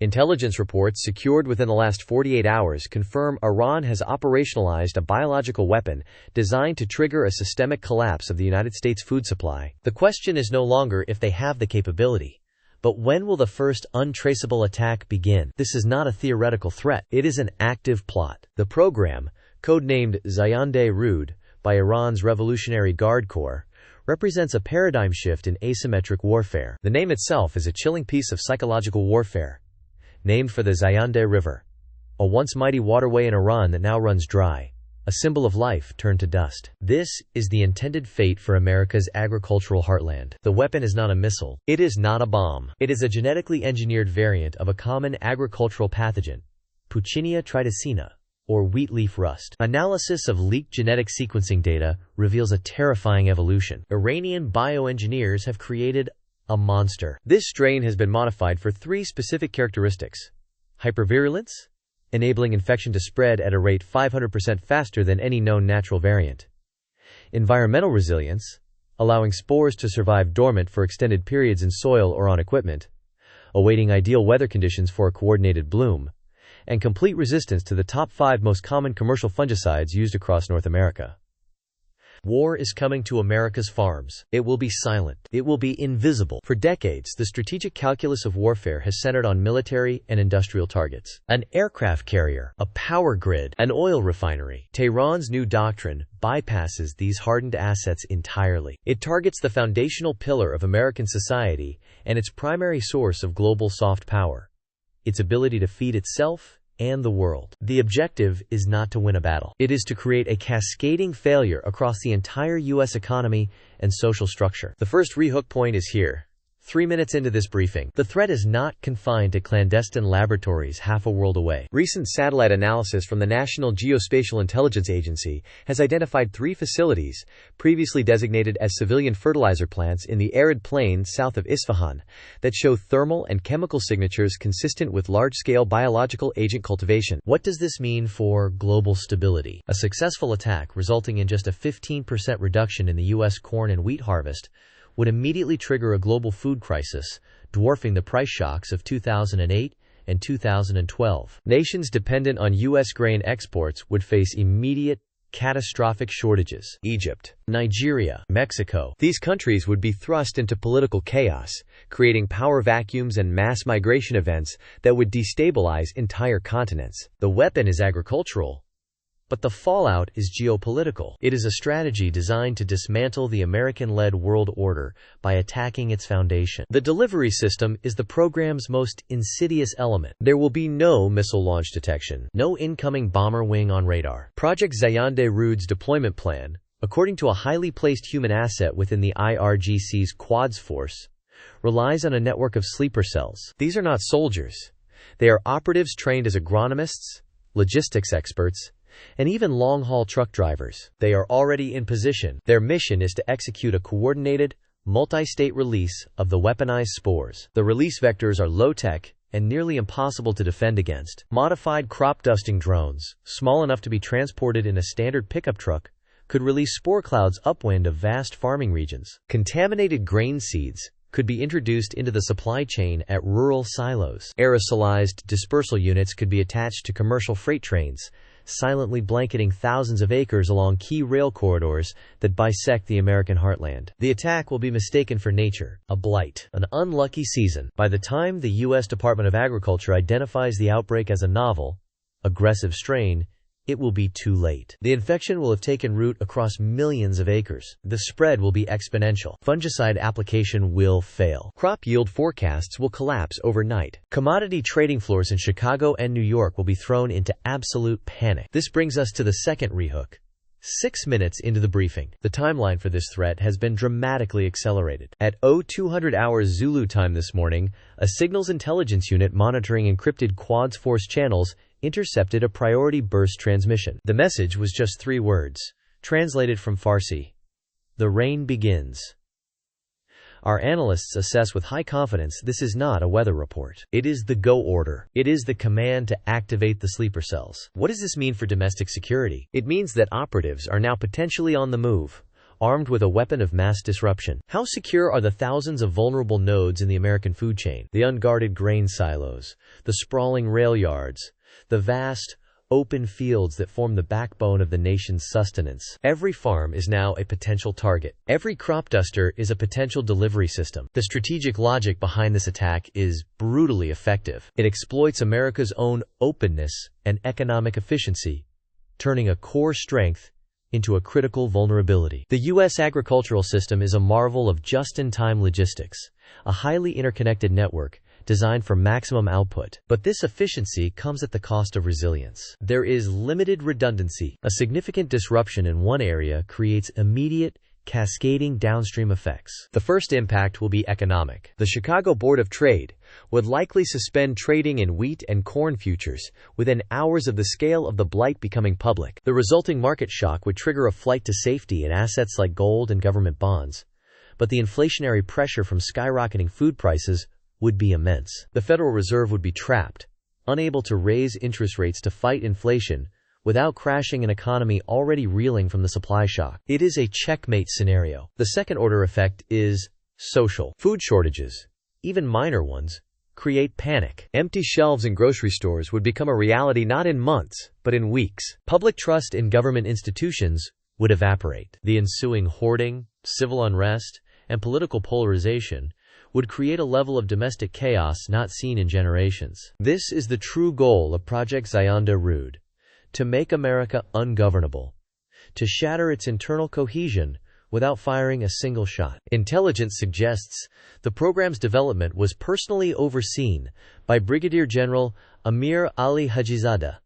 Intelligence reports secured within the last 48 hours confirm Iran has operationalized a biological weapon designed to trigger a systemic collapse of the United States food supply. The question is no longer if they have the capability, but when will the first untraceable attack begin? This is not a theoretical threat. It is an active plot. The program, codenamed Zayande-Rud by Iran's Revolutionary Guard Corps, represents a paradigm shift in asymmetric warfare. The name itself is a chilling piece of psychological warfare. Named for the Zayande River, a once mighty waterway in Iran that now runs dry, a symbol of life turned to dust. This is the intended fate for America's agricultural heartland. The weapon is not a missile. It is not a bomb. It is a genetically engineered variant of a common agricultural pathogen, Puccinia triticina, or wheat leaf rust. Analysis of leaked genetic sequencing data reveals a terrifying evolution. Iranian bioengineers have created a monster. This strain has been modified for 3 specific characteristics: hypervirulence, enabling infection to spread at a rate 500% faster than any known natural variant; environmental resilience, allowing spores to survive dormant for extended periods in soil or on equipment, awaiting ideal weather conditions for a coordinated bloom; and complete resistance to the top 5 most common commercial fungicides used across North America. War is coming to America's farms. It will be silent. It will be invisible. For decades, the strategic calculus of warfare has centered on military and industrial targets. An aircraft carrier, a power grid, an oil refinery. Tehran's new doctrine bypasses these hardened assets entirely. It targets the foundational pillar of American society and its primary source of global soft power: its ability to feed itself and the world. The objective is not to win a battle. It is to create a cascading failure across the entire U.S. economy and social structure. The first rehook point is here. 3 minutes into this briefing, the threat is not confined to clandestine laboratories half a world away. Recent satellite analysis from the National Geospatial Intelligence Agency has identified 3 facilities, previously designated as civilian fertilizer plants in the arid plain south of Isfahan, that show thermal and chemical signatures consistent with large-scale biological agent cultivation. What does this mean for global stability? A successful attack resulting in just a 15% reduction in the U.S. corn and wheat harvest would immediately trigger a global food crisis, dwarfing the price shocks of 2008 and 2012. Nations dependent on U.S. grain exports would face immediate, catastrophic shortages. Egypt, Nigeria, Mexico. These countries would be thrust into political chaos, creating power vacuums and mass migration events that would destabilize entire continents. The weapon is agricultural, but the fallout is geopolitical. It is a strategy designed to dismantle the American-led world order by attacking its foundation. The delivery system is the program's most insidious element. There will be no missile launch detection, no incoming bomber wing on radar. Project Zayande-Rud's deployment plan, according to a highly placed human asset within the IRGC's Quads Force, relies on a network of sleeper cells. These are not soldiers. They are operatives trained as agronomists, logistics experts, and even long-haul truck drivers. They are already in position. Their mission is to execute a coordinated, multi-state release of the weaponized spores. The release vectors are low-tech and nearly impossible to defend against. Modified crop-dusting drones, small enough to be transported in a standard pickup truck, could release spore clouds upwind of vast farming regions. Contaminated grain seeds could be introduced into the supply chain at rural silos. Aerosolized dispersal units could be attached to commercial freight trains, silently blanketing thousands of acres along key rail corridors that bisect the American heartland. The attack will be mistaken for nature, a blight, an unlucky season. By the time the U.S. Department of Agriculture identifies the outbreak as a novel, aggressive strain, it will be too late. The infection will have taken root across millions of acres. The spread will be exponential. Fungicide application will fail. Crop yield forecasts will collapse overnight. Commodity trading floors in Chicago and New York will be thrown into absolute panic. This brings us to the second rehook. 6 minutes into the briefing, the timeline for this threat has been dramatically accelerated. At 0200 hours Zulu time this morning, a signals intelligence unit monitoring encrypted Quads Force channels intercepted a priority burst transmission. The message was just 3 words, translated from Farsi: "The rain begins." Our analysts assess with high confidence this is not a weather report. It is the go order. It is the command to activate the sleeper cells. What does this mean for domestic security? It means that operatives are now potentially on the move, armed with a weapon of mass disruption. How secure are the thousands of vulnerable nodes in the American food chain? The unguarded grain silos, the sprawling rail yards, the vast, open fields that form the backbone of the nation's sustenance. Every farm is now a potential target. Every crop duster is a potential delivery system. The strategic logic behind this attack is brutally effective. It exploits America's own openness and economic efficiency, turning a core strength into a critical vulnerability. The U.S. agricultural system is a marvel of just-in-time logistics, a highly interconnected network designed for maximum output. But this efficiency comes at the cost of resilience. There is limited redundancy. A significant disruption in one area creates immediate, cascading downstream effects. The first impact will be economic. The Chicago Board of Trade would likely suspend trading in wheat and corn futures within hours of the scale of the blight becoming public. The resulting market shock would trigger a flight to safety in assets like gold and government bonds. But the inflationary pressure from skyrocketing food prices would be immense. The Federal Reserve would be trapped, unable to raise interest rates to fight inflation without crashing an economy already reeling from the supply shock. It is a checkmate scenario. The second-order effect is social. Food shortages, even minor ones, create panic. Empty shelves in grocery stores would become a reality not in months, but in weeks. Public trust in government institutions would evaporate. The ensuing hoarding, civil unrest, and political polarization would create a level of domestic chaos not seen in generations. This is the true goal of Project Zayanda-Rud: to make America ungovernable, to shatter its internal cohesion without firing a single shot. Intelligence suggests the program's development was personally overseen by Brigadier General Amir Ali Hajizadeh,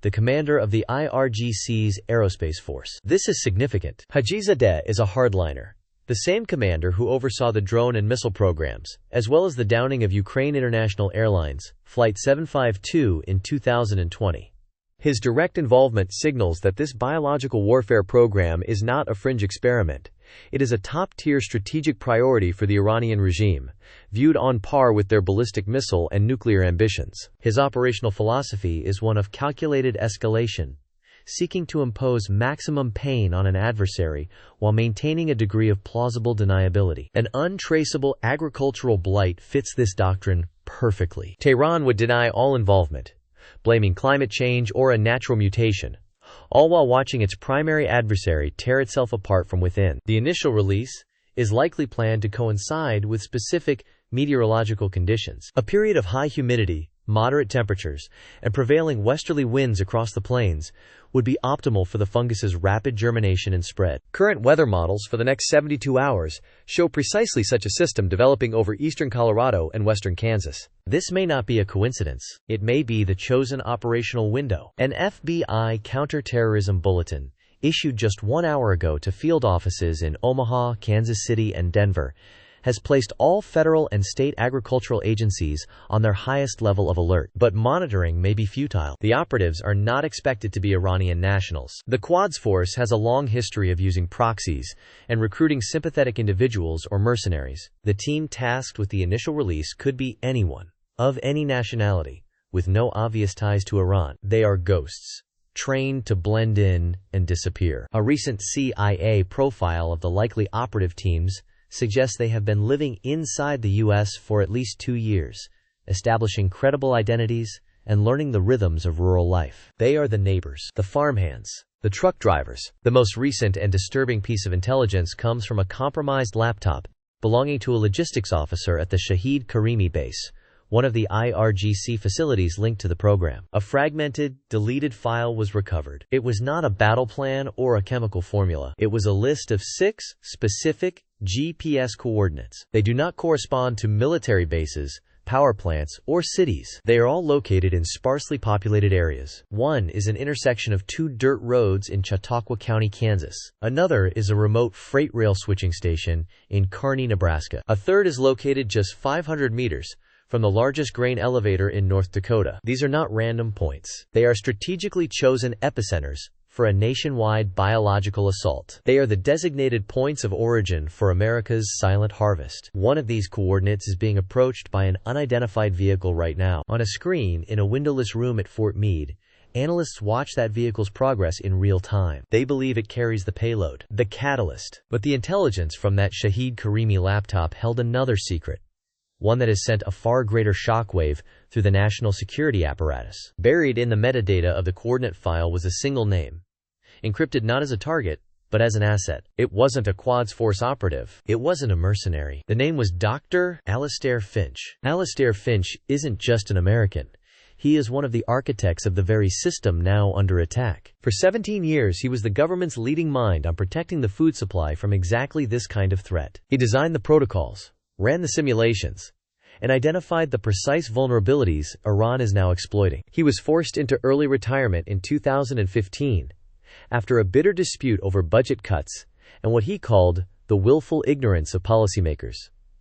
the commander of the IRGC's Aerospace Force. This is significant. Hajizadeh is a hardliner, the same commander who oversaw the drone and missile programs, as well as the downing of Ukraine International Airlines Flight 752 in 2020. His direct involvement signals that this biological warfare program is not a fringe experiment. It is a top-tier strategic priority for the Iranian regime, viewed on par with their ballistic missile and nuclear ambitions. His operational philosophy is one of calculated escalation, seeking to impose maximum pain on an adversary while maintaining a degree of plausible deniability. An untraceable agricultural blight fits this doctrine perfectly. Tehran would deny all involvement, blaming climate change or a natural mutation, all while watching its primary adversary tear itself apart from within. The initial release is likely planned to coincide with specific meteorological conditions. A period of high humidity, moderate temperatures, and prevailing westerly winds across the plains would be optimal for the fungus's rapid germination and spread. Current weather models for the next 72 hours show precisely such a system developing over eastern Colorado and western Kansas. This may not be a coincidence. It may be the chosen operational window. An FBI counterterrorism bulletin, issued just 1 hour ago to field offices in Omaha, Kansas City, and Denver, has placed all federal and state agricultural agencies on their highest level of alert. But monitoring may be futile. The operatives are not expected to be Iranian nationals. The Quds Force has a long history of using proxies and recruiting sympathetic individuals or mercenaries. The team tasked with the initial release could be anyone, of any nationality, with no obvious ties to Iran. They are ghosts, trained to blend in and disappear. A recent CIA profile of the likely operative teams suggests they have been living inside the U.S. for at least 2 years, establishing credible identities and learning the rhythms of rural life. They are the neighbors, the farmhands, the truck drivers. The most recent and disturbing piece of intelligence comes from a compromised laptop belonging to a logistics officer at the Shahid Karimi base, one of the IRGC facilities linked to the program. A fragmented, deleted file was recovered. It was not a battle plan or a chemical formula. It was a list of 6 specific GPS coordinates. They do not correspond to military bases, power plants, or cities. They are all located in sparsely populated areas. One is an intersection of 2 dirt roads in Chautauqua County, Kansas. Another is a remote freight rail switching station in Kearney, Nebraska. A third is located just 500 meters from the largest grain elevator in North Dakota. These are not random points. They are strategically chosen epicenters for a nationwide biological assault. They are the designated points of origin for America's silent harvest. One of these coordinates is being approached by an unidentified vehicle right now. On a screen in a windowless room at Fort Meade, Analysts watch that vehicle's progress in real time. They believe it carries the payload, the catalyst. But the intelligence from that Shahid Karimi laptop held another secret, one that has sent a far greater shockwave through the national security apparatus. Buried in the metadata of the coordinate file was a single name, encrypted not as a target, but as an asset. It wasn't a Quds Force operative. It wasn't a mercenary. The name was Dr. Alastair Finch. Alastair Finch isn't just an American. He is one of the architects of the very system now under attack. For 17 years, he was the government's leading mind on protecting the food supply from exactly this kind of threat. He designed the protocols, ran the simulations, and identified the precise vulnerabilities Iran is now exploiting. He was forced into early retirement in 2015 after a bitter dispute over budget cuts and what he called the willful ignorance of policymakers.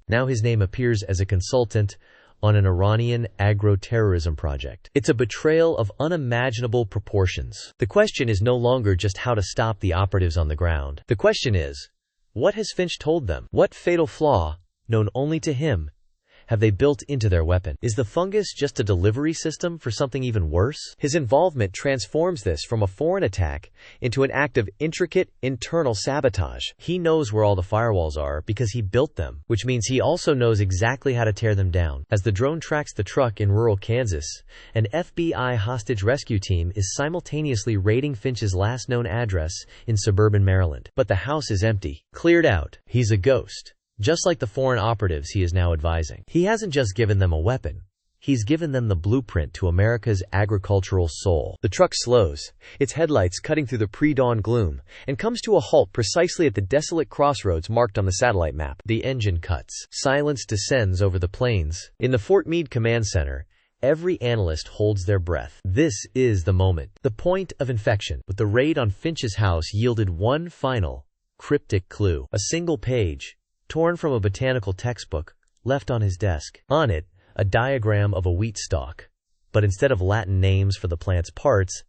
Now his name appears as a consultant on an Iranian agro-terrorism project. It's a betrayal of unimaginable proportions. The question is no longer just how to stop the operatives on the ground. The question is, what has Finch told them? What fatal flaw, known only to him, have they built into their weapon? Is the fungus just a delivery system for something even worse? His involvement transforms this from a foreign attack into an act of intricate internal sabotage. He knows where all the firewalls are because he built them, which means he also knows exactly how to tear them down. As the drone tracks the truck in rural Kansas, an FBI hostage rescue team is simultaneously raiding Finch's last known address in suburban Maryland. But the house is empty. Cleared out. He's a ghost. Just like the foreign operatives he is now advising. He hasn't just given them a weapon. He's given them the blueprint to America's agricultural soul. The truck slows, its headlights cutting through the pre-dawn gloom, and comes to a halt precisely at the desolate crossroads marked on the satellite map. The engine cuts. Silence descends over the plains. In the Fort Meade Command Center, every analyst holds their breath. This is the moment, the point of infection. But the raid on Finch's house yielded one final, cryptic clue. A single page, torn from a botanical textbook, left on his desk. On it, a diagram of a wheat stalk. But instead of Latin names for the plant's parts,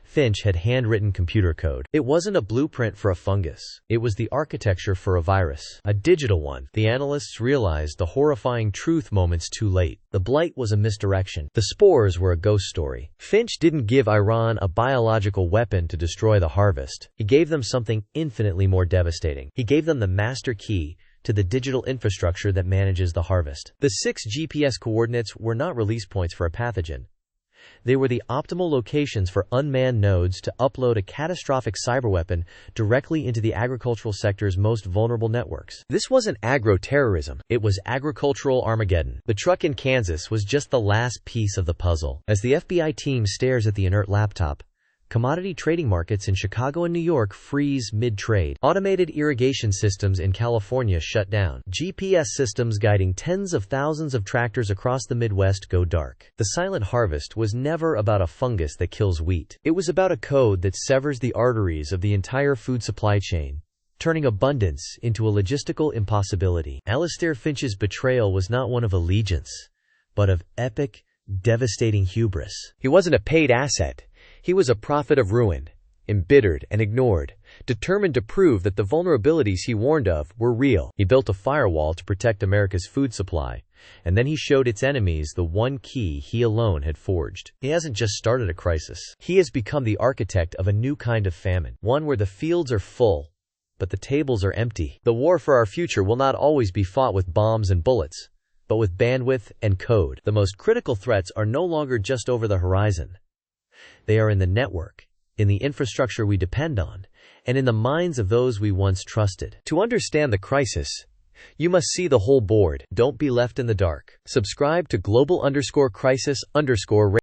Finch had handwritten computer code. It wasn't a blueprint for a fungus. It was the architecture for a virus. A digital one. The analysts realized the horrifying truth moments too late. The blight was a misdirection. The spores were a ghost story. Finch didn't give Iran a biological weapon to destroy the harvest. He gave them something infinitely more devastating. He gave them the master key to the digital infrastructure that manages the harvest. The 6 GPS coordinates were not release points for a pathogen. They were the optimal locations for unmanned nodes to upload a catastrophic cyberweapon directly into the agricultural sector's most vulnerable networks. This wasn't agro-terrorism. It was agricultural Armageddon. The truck in Kansas was just the last piece of the puzzle. As the FBI team stares at the inert laptop, commodity trading markets in Chicago and New York freeze mid-trade. Automated irrigation systems in California shut down. GPS systems guiding tens of thousands of tractors across the Midwest go dark. The silent harvest was never about a fungus that kills wheat. It was about a code that severs the arteries of the entire food supply chain, turning abundance into a logistical impossibility. Alastair Finch's betrayal was not one of allegiance, but of epic, devastating hubris. He wasn't a paid asset. He was a prophet of ruin, embittered and ignored, determined to prove that the vulnerabilities he warned of were real. He built a firewall to protect America's food supply, and then he showed its enemies the one key he alone had forged. He hasn't just started a crisis. He has become the architect of a new kind of famine, one where the fields are full, but the tables are empty. The war for our future will not always be fought with bombs and bullets, but with bandwidth and code. The most critical threats are no longer just over the horizon. They are in the network, in the infrastructure we depend on, and in the minds of those we once trusted. To understand the crisis, you must see the whole board. Don't be left in the dark. Subscribe to global_crisis_.